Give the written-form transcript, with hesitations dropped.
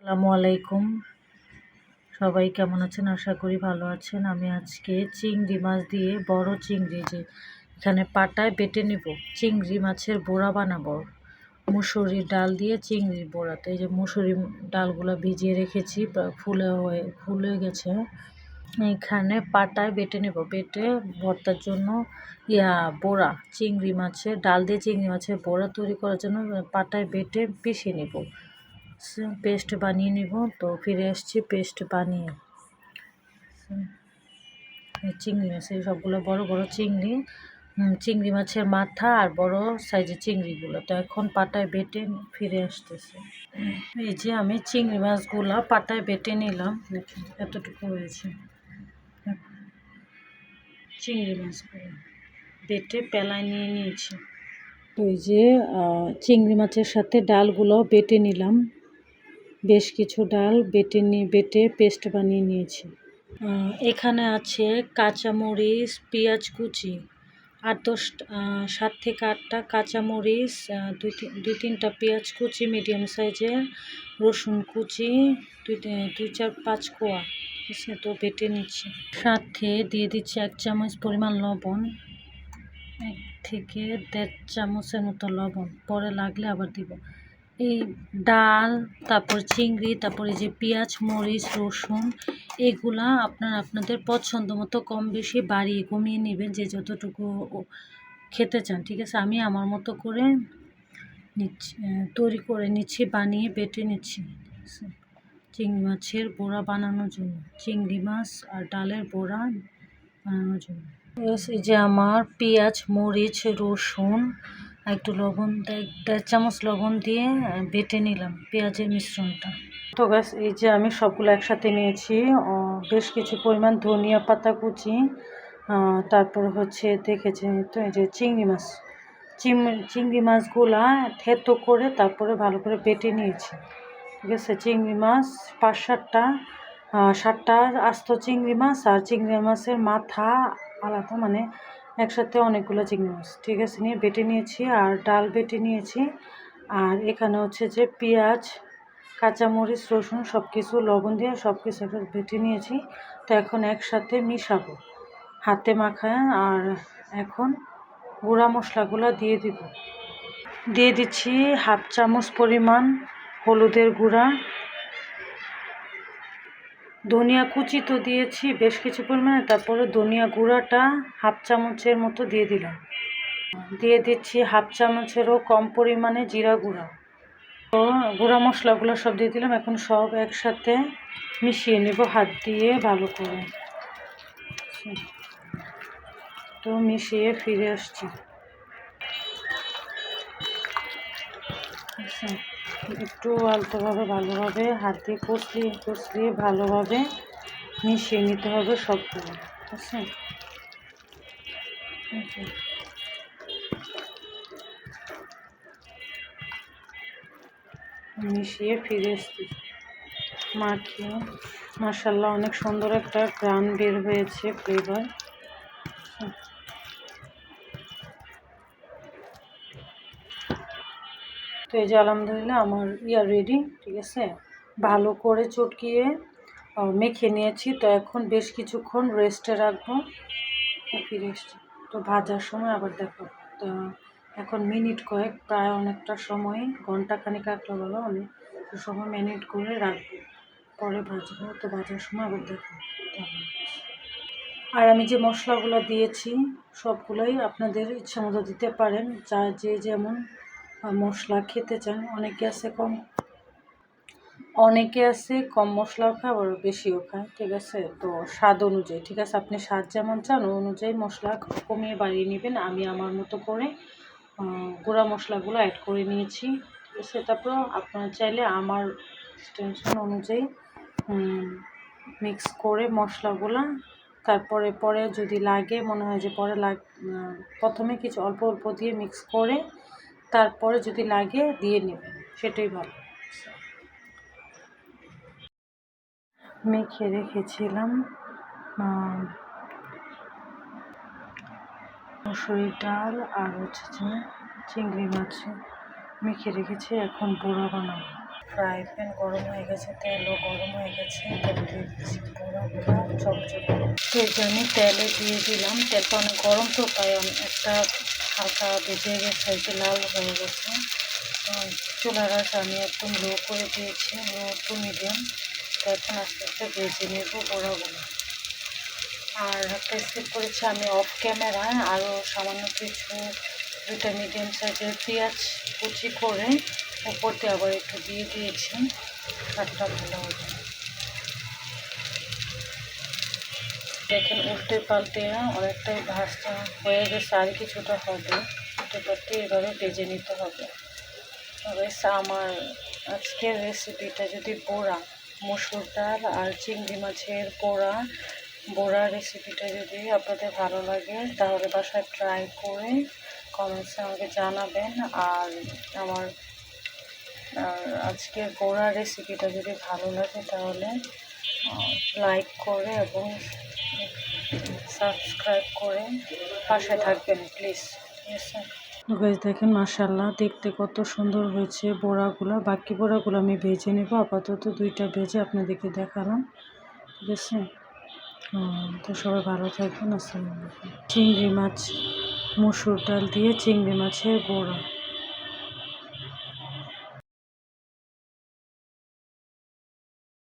আসসালামু আলাইকুম। সবাই কেমন আছেন? আশা করি ভালো আছেন। আমি আজকে চিংড়ি মাছ দিয়ে বড় চিংড়ি যে এখানে পাটায় বেটে নেব, চিংড়ি মাছের বড়া বানাবো। মুসুরির ডাল দিয়ে চিংড়ির বড়া। তো এই যে মুসুরি ডালগুলো ভিজিয়ে রেখেছি, ফুলে গেছে। এখানে পাটায় বেটে নেব, বেটে ভর্তার জন্য বড়া চিংড়ি মাছের ডাল দিয়ে চিংড়ি মাছের বড়া তৈরি করার জন্য পাটায় বেটে পিষে নেব, পেস্ট বানিয়ে নিব। তো ফিরে আসছি পেস্ট বানিয়ে। চিংড়ি মাছের সবগুলো বড় বড় চিংড়ি মাছের মাথা আর বড় সাইজের চিংড়িগুলো তো এখন পাটায় বেটে ফিরে আসতেছে। এই যে আমি চিংড়ি মাছগুলো পাটায় বেটে নিলাম, দেখুন এতটুকু হয়েছে। চিংড়ি মাছগুলো বেটে পেলায় নিয়ে নিয়েছি। ওই যে চিংড়ি মাছের সাথে ডালগুলো বেটে নিলাম, বেশ কিছু ডাল বেটে পেস্ট বানিয়ে নিয়েছি। এখানে আছে কাঁচামরিচ, পেঁয়াজ কুচি, 7 থেকে 8টা কাঁচামরিচ, 2-3টা পেঁয়াজ কুচি মিডিয়াম সাইজের, রসুন কুচি 2-4-5 কোয়া, ঠিক আছে? তো বেটে নিচ্ছি। সাথে দিয়ে দিচ্ছি 1 চামচ পরিমাণ লবণ, 1 থেকে 1.5 চামচের মতো লবণ, পরে লাগলে আবার দিব। এই ডাল, তারপর চিংড়ি, তারপরে যে পেঁয়াজ, মরিচ, রসুন, এগুলা আপনাদের পছন্দ মতো কম বেশি বাড়িয়ে কমিয়ে নেবেন, যে যতটুকু খেতে চান, ঠিক আছে? আমি আমার মতো করে তৈরি করে নিচ্ছি, বানিয়ে বেটে নিচ্ছি, ঠিক আছে? চিংড়ি মাছের বড়া বানানোর জন্য, চিংড়ি মাছ আর ডালের বড়া বানানোর জন্য। এই যে আমার পেঁয়াজ, মরিচ, রসুন, একটু লবণ, 1.5 চামচ লবণ দিয়ে বেটে নিলাম পেঁয়াজের মিশ্রণটা। তো গাছ এই যে আমি সবগুলো একসাথে নিয়েছি। বেশ কিছু পরিমাণ ধনিয়া পাতা কুচি, তারপর হচ্ছে দেখেছি তো এই যে চিংড়ি মাছগুলা থেতো করে তারপরে ভালো করে বেটে নিয়েছি, ঠিক আছে? চিংড়ি মাছ 7টা আস্ত চিংড়ি মাছ, আর চিংড়ি মাছের মাথা আলাদা, মানে একসাথে অনেকগুলো চিংড়ি মাছ, ঠিক আছে, নিয়ে বেটে নিয়েছি। আর ডাল বেটে নিয়েছি। আর এখানে হচ্ছে যে পেঁয়াজ, কাঁচামরিচ, রসুন সব কিছু লবণ দিয়ে সব কিছু একসাথে বেটে নিয়েছি। তো এখন একসাথে মিশাবো হাতে মাখায়। আর এখন গুঁড়া মশলাগুলো দিয়ে দিচ্ছি 1/2 চামচ পরিমাণ হলুদের গুঁড়া, ধনিয়া কুচি তো দিয়েছি বেশ কিছু পরিমাণে, তারপরে ধনিয়া গুঁড়াটা 1/2 চামচের মতো দিয়ে দিলাম। দিয়ে দিচ্ছি 1/2 চামচেরও কম পরিমাণে জিরা গুঁড়া। তো গুঁড়া মশলাগুলো সব দিয়ে দিলাম। এখন সব একসাথে মিশিয়ে নেব হাত দিয়ে ভালো করে। তো মিশিয়ে ফিরে আসছি। আচ্ছা, একটু আলতোভাবে ভালোভাবে হাত দিয়ে কষলিয়ে ভালোভাবে মিশিয়ে নিতে হবে সবগুলো, ঠিক আছে? মিশিয়ে ফিরে আসছি, মাখিয়ে। মাশাআল্লাহ, অনেক সুন্দর একটা ঘ্রাণ বের হয়েছে, ফ্লেভার। তো এই যে আলহামদুলিল্লাহ আমার রেডি, ঠিক আছে? ভালো করে চটকিয়ে মেখে নিয়েছি। তো এখন বেশ কিছুক্ষণ রেস্টে রাখবো। ফিরে এসছি। তো ভাজার সময় আবার দেখো। তো এখন মিনিট কয়েক, প্রায় অনেকটা সময়, ঘন্টা খানিক রাখলে বলো, অনেক সময় মিনিট করে রাখবো, পরে ভাজবো। তো ভাজার সময় আবার দেখো। আর আমি যে মশলাগুলো দিয়েছি সবগুলোই আপনাদের ইচ্ছা মতো দিতে পারেন, যে যেমন মশলা খেতে চান। অনেকে আছে কম মশলাও খায়, আবার বেশিও খায়, ঠিক আছে? তো স্বাদ অনুযায়ী, ঠিক আছে, আপনি স্বাদ যেমন চান ওই অনুযায়ী মশলা কমিয়ে বাড়িয়ে নেবেন। আমি আমার মতো করে গুঁড়া মশলাগুলো অ্যাড করে নিয়েছি, ঠিক আছে? তারপর আপনারা চাইলে আমার টেনশন অনুযায়ী মিক্স করে মশলাগুলো, তারপরে পরে যদি লাগে, মনে হয় যে প্রথমে কিছু অল্প অল্প দিয়ে মিক্স করে তারপরে যদি লাগে দিয়ে নেবেন, সেটাই ভালো। মেখে রেখেছিলাম মসুরির ডাল আর হচ্ছে যে চিংড়ি মাছ মেখে রেখেছি। এখন বড়া বানাবো। ফ্রাই প্যান গরম হয়ে গেছে, তেলও গরম হয়ে গেছে। তেল দিয়ে দিচ্ছি বড়াগুলো চকচকে। তো এই যে আমি তেলে দিয়ে দিলাম, তেলটা অনেক গরম তো তাই একটা হালকা ভেজে গেছে, একটু লাল হয়ে গেছে। চুলার আঁচ আমি একদম লো করে দিয়েছি, লো টু মিডিয়াম। তো এখন আস্তে আস্তে ভেজে নেব বড়াগুলো। আর একটা স্কিপ করেছি আমি অফ ক্যামেরায়, আরও সামান্য কিছু 2টা মিডিয়াম সাইজের পেঁয়াজ কুচি করে উপর দিয়ে আবার একটু দিয়ে দিয়েছি, স্বাদটা ভালো হবে। দেখেন উল্টে পাল্টে অনেকটাই ভাজা হয়ে গেছে, আর কিছুটা হবে। উল্টে পাল্টে এভাবে ভেজে নিতে হবে। তবে আমার আজকের রেসিপিটা যদি মসুর ডাল আর চিংড়ি মাছের বড়া রেসিপিটা যদি আপনাদের ভালো লাগে তাহলে বাসায় ট্রাই করে কমেন্টসে আমাকে জানাবেন। আর আমার আজকের বড়া রেসিপিটা যদি ভালো লাগে তাহলে লাইক করে এবং সাবস্ক্রাইব করে পাশে থাকবেন প্লিজ। ঠিক আছে, গাইস দেখেন মাশাআল্লাহ দেখতে কত সুন্দর হয়েছে বড়াগুলো। বাকি বড়াগুলো আমি ভেজে নেব, আপাতত 2টা ভেজে আপনাদেরকে দেখালাম। ঠিক আছে, তো সবাই ভালো থাকবেন। আসসালামু আলাইকুম। চিংড়ি মাছ, মসুর ডাল দিয়ে চিংড়ি মাছের বড়া।